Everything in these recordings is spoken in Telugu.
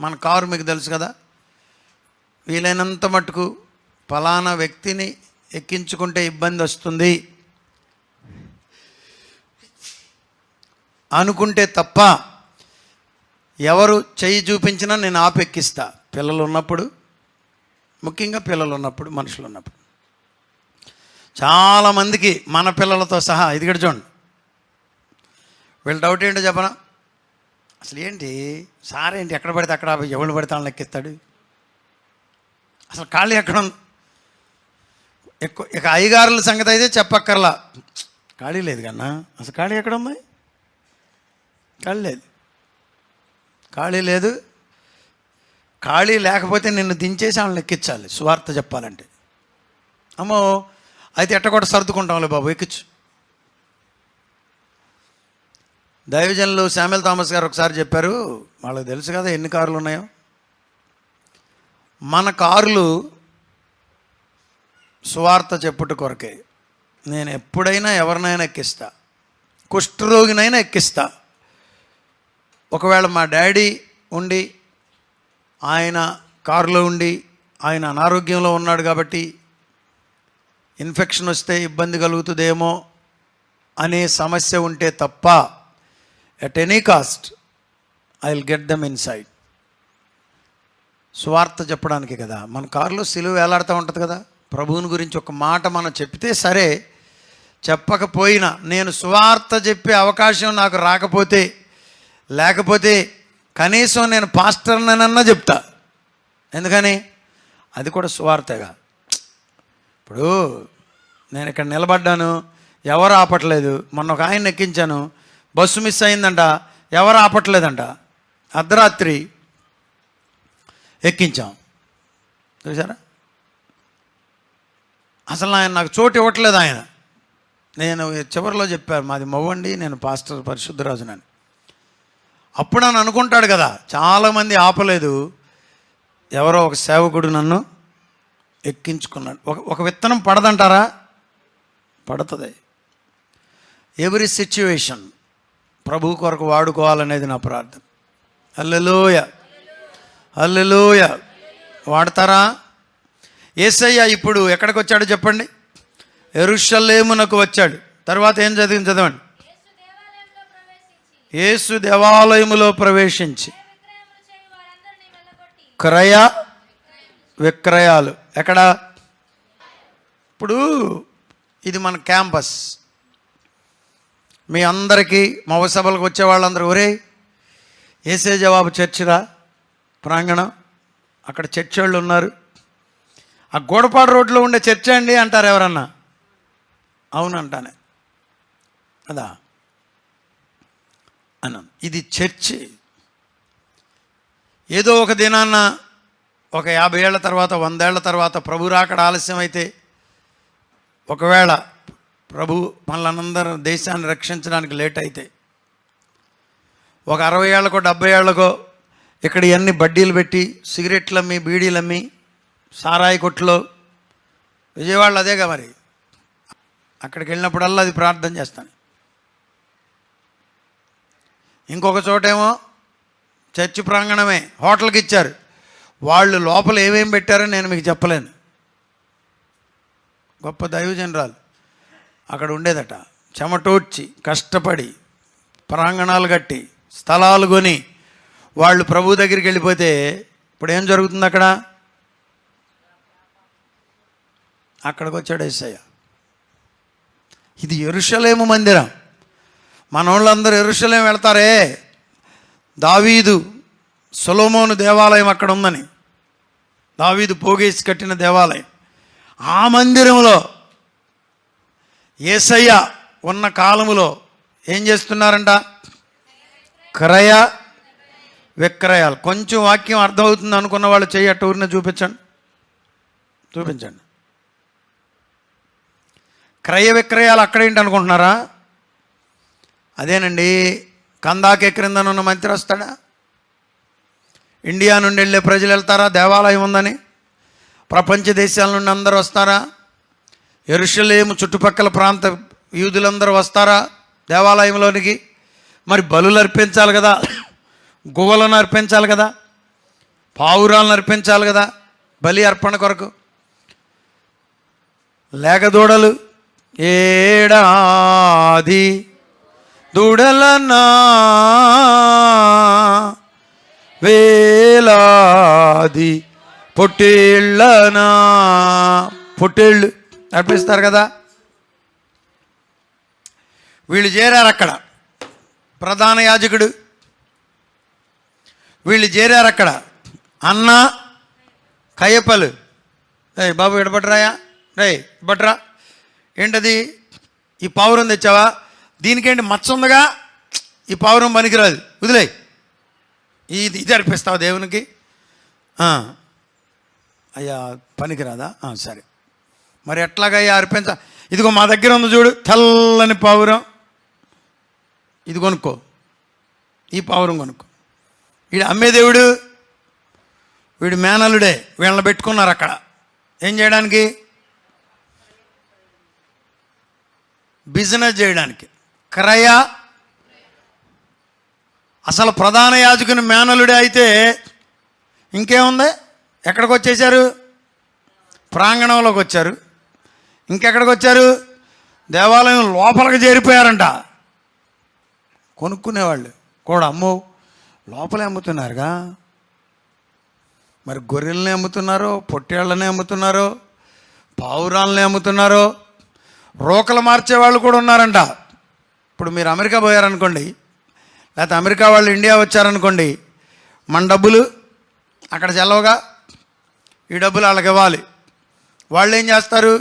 మన కారు మీకు తెలుసు కదా, వీలైనంత మటుకు ఫలానా వ్యక్తిని ఎక్కించుకుంటే ఇబ్బంది వస్తుంది అనుకుంటే తప్ప ఎవరు చెయ్యి చూపించినా నేను ఆపెక్కిస్తా. పిల్లలు ఉన్నప్పుడు, ముఖ్యంగా పిల్లలు ఉన్నప్పుడు, మనుషులు ఉన్నప్పుడు. చాలామందికి మన పిల్లలతో సహా ఇది కూడా చూడండి, వీళ్ళ డౌట్ ఏంటో చెప్పనా, అసలు ఏంటి సార్ ఏంటి ఎక్కడ పడితే అక్కడ ఎవరు పడితే వాళ్ళని ఎక్కిస్తాడు, అసలు ఖాళీ ఎక్కడ ఉంది. ఎక్కువ ఇక అయ్యగారుల సంగతి అయితే చెప్పక్కర్లా, ఖాళీ లేదు కన్నా, అసలు ఖాళీ ఎక్కడ ఉంది, ఖాళీ లేదు, ఖాళీ లేదు. ఖాళీ లేకపోతే నిన్ను దించేసి వాళ్ళని ఎక్కించాలి సువార్త చెప్పాలంటే. అమ్మో అయితే ఎట్ట కూడా సర్దుకుంటాంలే బాబు ఎక్కించు. దైవజనులు శామ్యూల్ థామస్ గారు ఒకసారి చెప్పారు, వాళ్ళకి తెలుసు కదా ఎన్ని కార్లు ఉన్నాయో. మన కార్లు సువార్త చెప్పుట కొరకే. నేను ఎప్పుడైనా ఎవరినైనా ఎక్కిస్తా, కుష్ఠరోగినైనా ఎక్కిస్తా. ఒకవేళ మా డాడీ ఉండి ఆయన కారులో ఉండి ఆయన అనారోగ్యంలో ఉన్నాడు కాబట్టి ఇన్ఫెక్షన్ వస్తే ఇబ్బంది కలుగుతుందేమో అనే సమస్య ఉంటే తప్ప at any cost I will get them inside. సువార్త చెప్పడానికి కదా. మన కారులో సిలువ వేలాడుతూ ఉంటుంది కదా, ప్రభువుని గురించి ఒక మాట మనం చెప్తే సరే, చెప్పకపోయినా నేను సువార్త చెప్పే అవకాశం నాకు రాకపోతే, లేకపోతే కనీసం నేను పాస్టర్నన్నా చెప్తా. ఎందుకని అది కూడా సువార్తగా. ఇప్పుడు నేను ఇక్కడ నిలబడ్డాను, ఎవరు ఆపట్లేదు. మొన్న ఒక ఆయన ఎక్కించాను, బస్సు మిస్ అయిందంట, ఎవరు ఆపట్లేదంట, అర్ధరాత్రి ఎక్కించాం. చూసారా, అసలు ఆయన నాకు చోటు ఇవ్వట్లేదు. ఆయన నేను చివరిలో చెప్పాను మాది మవ్వండి, నేను పాస్టర్ పరిశుద్ధరాజునని. అప్పుడు అని అనుకుంటాడు కదా, చాలామంది ఆపలేదు, ఎవరో ఒక సేవకుడు నన్ను ఎక్కించుకున్నాడు. ఒక విత్తనం పడదంటారా, పడుతుంది. ఎవ్రీ సిచ్యువేషన్ ప్రభు కొరకు వాడుకోవాలనేది నా ప్రార్థన. హల్లెలూయా, హల్లెలూయా. వాడతారా? యేసయ్య ఇప్పుడు ఎక్కడికి వచ్చాడో చెప్పండి, యెరూషలేమునకు వచ్చాడు. తర్వాత ఏం చదవండి. యేసు దేవాలయములో ప్రవేశించి క్రయ విక్రయాలు. ఎక్కడ? ఇప్పుడు ఇది మన క్యాంపస్. మీ అందరికీ మవ సభలకు వచ్చే వాళ్ళందరూ ఒరే యేసే జవాబు చర్చిరా ప్రాంగణం, అక్కడ చర్చి వాళ్ళు ఉన్నారు, ఆ గోడపాడు రోడ్లో ఉండే చర్చ్ అండి అంటారు ఎవరన్నా. అవునంటానే కదా అన్నాను. ఇది చర్చి. ఏదో ఒక దినాన్న ఒక 50 ఏళ్ల తర్వాత 100 ఏళ్ల తర్వాత ప్రభు రాకడ ఆలస్యం అయితే, ఒకవేళ ప్రభు మనలందరూ దేశాన్ని రక్షించడానికి లేట్ అయితే, ఒక 60 ఏళ్ళకో 70 ఏళ్ళకో ఇక్కడ ఇవన్నీ బడ్డీలు పెట్టి సిగరెట్లు అమ్మి బీడీలు అమ్మి సారాయి కొట్లో, విజయవాడలో అదేగా మరి, అక్కడికి వెళ్ళినప్పుడల్లా అది ప్రార్థన చేస్తాను. ఇంకొక చోటేమో చర్చి ప్రాంగణమే, హోటల్కి ఇచ్చారు. వాళ్ళు లోపల ఏమేమి పెట్టారో నేను మీకు చెప్పలేను. గొప్ప దైవజనరాలు అక్కడ ఉండేదట, చెమటోడ్చి కష్టపడి ప్రాంగణాలు కట్టి స్థలాలు కొని వాళ్ళు ప్రభు దగ్గరికి వెళ్ళిపోతే ఇప్పుడు ఏం జరుగుతుంది అక్కడ? అక్కడికి వచ్చాడు యేసయ్య. ఇది యెరూషలేము మందిరం. మన వాళ్ళందరూ యెరూషలేము వెళ్తారే, దావీదు సొలొమోను దేవాలయం అక్కడ ఉందని, దావీదు పోగేసి కట్టిన దేవాలయం. ఆ మందిరంలో యేసయ్య ఉన్న కాలములో ఏం చేస్తున్నారంట? క్రయ విక్రయాలు. కొంచెం వాక్యం అర్థమవుతుంది అనుకున్న వాళ్ళు చెయ్యి అట్ట ఊరిని చూపించండి. క్రయ విక్రయాలు అక్కడేంటి అనుకుంటున్నారా? అదేనండి, కందాకే క్రిందనున్న మంత్రి వస్తాడా? ఇండియా నుండి వెళ్ళే ప్రజలు వెళ్తారా దేవాలయం ఉందని? ప్రపంచ దేశాల నుండి అందరూ వస్తారా? యెరూషలేము చుట్టుపక్కల ప్రాంత యూదులందరూ వస్తారా దేవాలయంలోనికి? మరి బలులు అర్పించాలి కదా, గువ్వలను అర్పించాలి కదా. పావురాలను అర్పించాలి కదా బలి అర్పణ కొరకు. లేక దూడలు ఏడాది దూడలన్నా వేలాది పొట్టేళ్ళనా, పొట్టేళ్ళు అర్పిస్తారు కదా. వీళ్ళు చేరారు అక్కడ, ప్రధాన యాజకుడు వీళ్ళు చేరారు అక్కడ, అన్న కయ్యప్పలు. బాబు ఎడబట్రాయా, బట్రా ఏంటది, ఈ పావురం తెచ్చావా, దీనికేంటి మచ్చ ఉందిగా, ఈ పావురం పనికిరాదు, వదిలే, ఇది అర్పిస్తావా దేవునికి? అయ్యా పనికిరాదా? సరే మరి ఎట్లాగయ్యా అర్పించ, ఇదిగో మా దగ్గర ఉంది చూడు తెల్లని పావురం, ఇది కొనుక్కో, ఈ పావురం కొనుక్కో. వీడు అమ్మే దేవుడు, వీడు మేనలుడే, వీళ్ళని పెట్టుకున్నారు అక్కడ ఏం చేయడానికి, బిజినెస్ చేయడానికి. క్రయ, అసలు ప్రధాన యాజకుని మేనలుడే అయితే ఇంకేముంది, ఎక్కడికి వచ్చేసారు, ప్రాంగణంలోకి వచ్చారు. ఇంకెక్కడికి వచ్చారు, దేవాలయం లోపలికి చేరిపోయారంట. కొనుక్కునేవాళ్ళు కూడా అమ్మో లోపలే అమ్ముతున్నారుగా, మరి గొర్రెల్ని అమ్ముతున్నారో, పొట్టేళ్ళని అమ్ముతున్నారో, పావురాలని అమ్ముతున్నారో, రోకలు మార్చేవాళ్ళు కూడా ఉన్నారంట. ఇప్పుడు మీరు అమెరికా పోయారనుకోండి, లేకపోతే అమెరికా వాళ్ళు ఇండియా వచ్చారనుకోండి, మన డబ్బులు అక్కడ చెల్లవుగా, ఈ డబ్బులు వాళ్ళకి ఇవ్వాలి. వాళ్ళు ఏం చేస్తారు,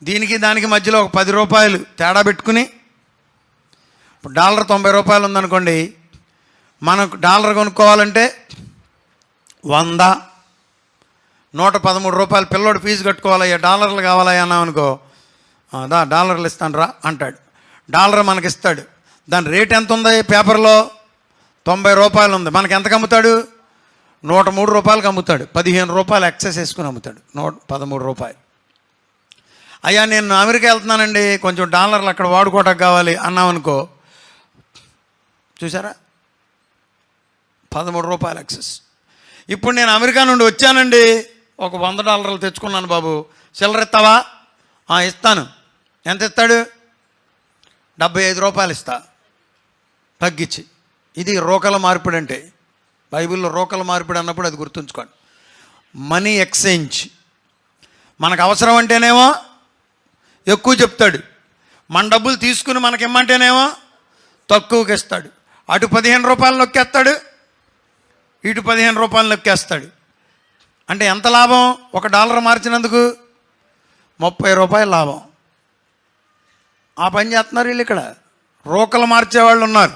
దీనికి దానికి మధ్యలో ఒక 10 రూపాయలు తేడా పెట్టుకుని, ఇప్పుడు డాలర్ 90 రూపాయలు ఉందనుకోండి, మనకు డాలర్ కొనుక్కోవాలంటే 100, 113 రూపాయలు. పిల్లోడు ఫీజు కట్టుకోవాలయ్యా, డాలర్లు కావాలయ్యా అన్నాం అనుకో, డాలర్లు ఇస్తాను రా అంటాడు. డాలర్ మనకిస్తాడు. దాని రేట్ ఎంత ఉంది పేపర్లో, 90 రూపాయలు ఉంది. మనకి ఎంతకు అమ్ముతాడు, 103 రూపాయలకి అమ్ముతాడు. 15 రూపాయలు ఎక్సెస్ వేసుకుని అమ్ముతాడు, 113 రూపాయలు. అయ్యా నేను అమెరికా వెళ్తున్నానండి, కొంచెం డాలర్లు అక్కడ వాడుకోవటానికి కావాలి అన్నామనుకో, చూసారా 13 రూపాయలు ఎక్సెస్. ఇప్పుడు నేను అమెరికా నుండి వచ్చానండి, ఒక $100 తెచ్చుకున్నాను బాబు, చిల్లర ఇస్తావా? ఇస్తాను. ఎంత ఇస్తాడు? 75 రూపాయలు ఇస్తా తగ్గించి. ఇది రోకల మార్పిడి అంటే, బైబిల్లో రోకల మార్పిడి అన్నప్పుడు అది గుర్తుంచుకోండి. Money exchange. మనకు అవసరం అంటేనేమో ఎక్కువ చెప్తాడు, మన డబ్బులు తీసుకుని మనకి ఇమ్మంటేనేమో తక్కువకి ఇస్తాడు. అటు 15 రూపాయలు నొక్కేస్తాడు, ఇటు 15 రూపాయలు నొక్కేస్తాడు. అంటే ఎంత లాభం, $1 మార్చినందుకు 30 రూపాయలు లాభం. ఆ పని చేస్తున్నారు వీళ్ళు. ఇక్కడ రోకలు మార్చేవాళ్ళు ఉన్నారు.